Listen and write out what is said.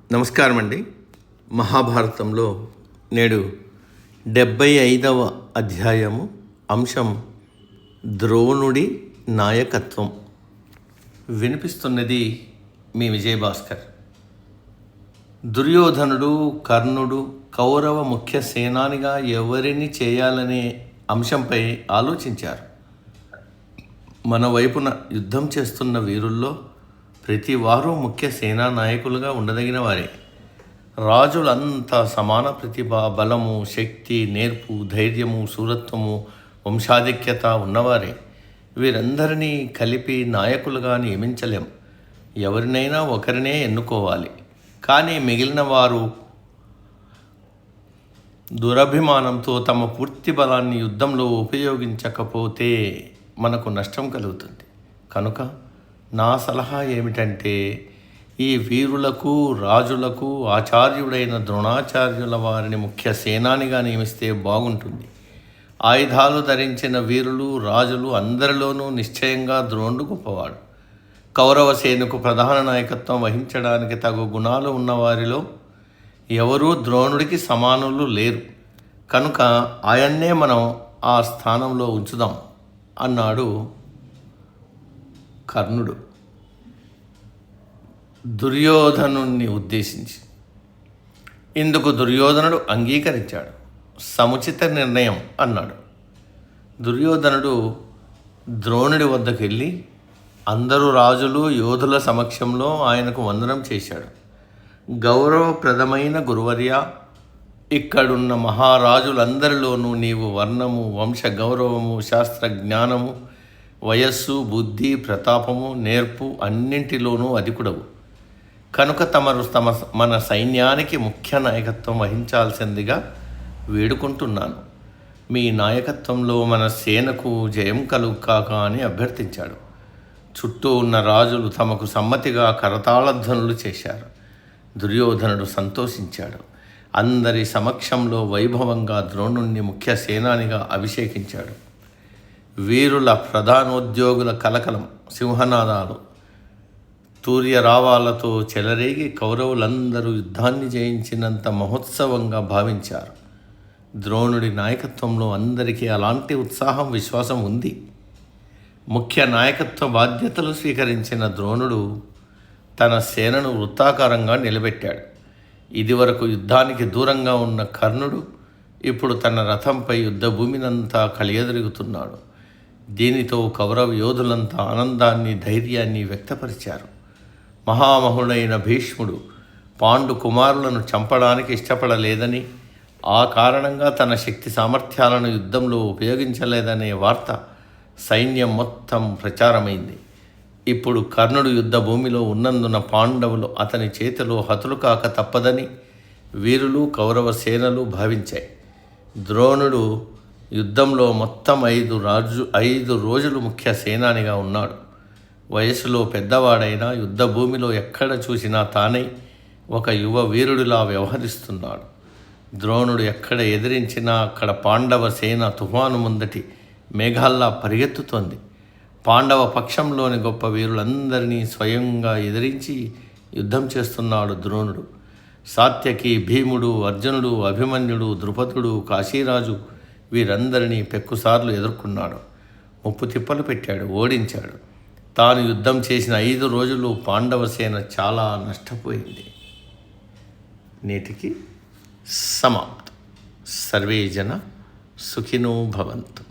నమస్కారం అండి. మహాభారతంలో నేడు 75వ అధ్యాయము అంశం ద్రోణుడి నాయకత్వం. వినిపిస్తున్నది మీ విజయభాస్కర్. దుర్యోధనుడు, కర్ణుడు కౌరవ ముఖ్య సేనానిగా ఎవరిని చేయాలనే అంశంపై ఆలోచించారు. మన వైపున యుద్ధం చేస్తున్న వీరుల్లో ప్రతి వారు ముఖ్య సేనా నాయకులుగా ఉండదగిన వారే. రాజులంతా సమాన ప్రతిభ, బలము, శక్తి, నేర్పు, ధైర్యము, శూరత్వము, వంశాధిక్యత ఉన్నవారే. వీరందరినీ కలిపి నాయకులుగా నియమించలేం. ఎవరినైనా ఒకరినే ఎన్నుకోవాలి. కానీ మిగిలిన వారు దురభిమానంతో తమ పూర్తి బలాన్ని యుద్ధంలో ఉపయోగించకపోతే మనకు నష్టం కలుగుతుంది. కనుక నా సలహా ఏమిటంటే, ఈ వీరులకు, రాజులకు ఆచార్యుడైన ద్రోణాచార్యుల వారిని ముఖ్య సేనానిగా నియమిస్తే బాగుంటుంది. ఆయుధాలు ధరించిన వీరులు, రాజులు అందరిలోనూ నిశ్చయంగా ద్రోణుడు గొప్పవాడు. కౌరవ సేనకు ప్రధాన నాయకత్వం వహించడానికి తగు గుణాలు ఉన్నవారిలో ఎవరూ ద్రోణుడికి సమానులు లేరు. కనుక ఆయన్నే మనం ఆ స్థానంలో ఉంచుదాం అన్నాడు కర్ణుడు దుర్యోధనుణ్ణి ఉద్దేశించి. ఇందుకు దుర్యోధనుడు అంగీకరించాడు. సముచిత నిర్ణయం అన్నాడు. దుర్యోధనుడు ద్రోణుడి వద్దకు వెళ్ళి అందరూ రాజులు, యోధుల సమక్షంలో ఆయనకు వందనం చేశాడు. గౌరవప్రదమైన గురువర్య, ఇక్కడున్న మహారాజులందరిలోనూ నీవు వర్ణము, వంశ గౌరవము, శాస్త్ర జ్ఞానము, వయస్సు, బుద్ధి, ప్రతాపము, నేర్పు అన్నింటిలోనూ అధికుడవు. కనుక మన సైన్యానికి ముఖ్య నాయకత్వం వహించాల్సిందిగా వేడుకుంటున్నాను. మీ నాయకత్వంలో మన సేనకు జయం కలుగుకాక అని అభ్యర్థించాడు. చుట్టూ ఉన్న రాజులు తమకు సమ్మతిగా కరతాళధ్వనులు చేశారు. దుర్యోధనుడు సంతోషించాడు. అందరి సమక్షంలో వైభవంగా ద్రోణుణ్ణి ముఖ్య సేనానిగా అభిషేకించాడు. వీరుల ప్రధానోద్యోగుల కలకలం, సింహనాదాలు, తూర్యరావాలతో చెలరేగి కౌరవులందరూ యుద్ధాన్ని జయించినంత మహోత్సవంగా భావించారు. ద్రోణుడి నాయకత్వంలో అందరికీ అలాంటి ఉత్సాహం, విశ్వాసం ఉంది. ముఖ్య నాయకత్వ బాధ్యతలు స్వీకరించిన ద్రోణుడు తన సేనను వృత్తాకారంగా నిలబెట్టాడు. ఇదివరకు యుద్ధానికి దూరంగా ఉన్న కర్ణుడు ఇప్పుడు తన రథంపై యుద్ధభూమినంతా కలియదిరుగుతున్నాడు. దీనితో కౌరవ యోధులంతా ఆనందాన్ని, ధైర్యాన్ని వ్యక్తపరిచారు. మహామహుడైన భీష్ముడు పాండు కుమారులను చంపడానికి ఇష్టపడలేదని, ఆ కారణంగా తన శక్తి సామర్థ్యాలను యుద్ధంలో ఉపయోగించలేదనే వార్త సైన్యం మొత్తం ప్రచారమైంది. ఇప్పుడు కర్ణుడు యుద్ధ భూమిలో ఉన్నందున పాండవులు అతని చేతిలో హతులు కాక తప్పదని వీరులు, కౌరవ సేనలు భావించాయి. ద్రోణుడు యుద్ధంలో మొత్తం 5 రోజులు ముఖ్య సేనానిగా ఉన్నాడు. వయసులో పెద్దవాడైనా యుద్ధ భూమిలో ఎక్కడ చూసినా తానై ఒక యువ వీరుడిలా వ్యవహరిస్తున్నాడు. ద్రోణుడు ఎక్కడ ఎదిరించినా అక్కడ పాండవ సేన తుఫాను ముందటి మేఘాల్లా పరిగెత్తుతోంది. పాండవ పక్షంలోని గొప్ప వీరులందరినీ స్వయంగా ఎదిరించి యుద్ధం చేస్తున్నాడు ద్రోణుడు. సాత్యకి, భీముడు, అర్జునుడు, అభిమన్యుడు, ద్రుపదుడు, కాశీరాజు వీరందరినీ పెక్కుసార్లు ఎదుర్కొన్నాడు. ముప్పు తిప్పలు పెట్టాడు, ఓడించాడు. తాను యుద్ధం చేసిన 5 రోజులు పాండవ సేన చాలా నష్టపోయింది. నేటికి సమాప్తం. సర్వే జన సుఖినో భవంతు.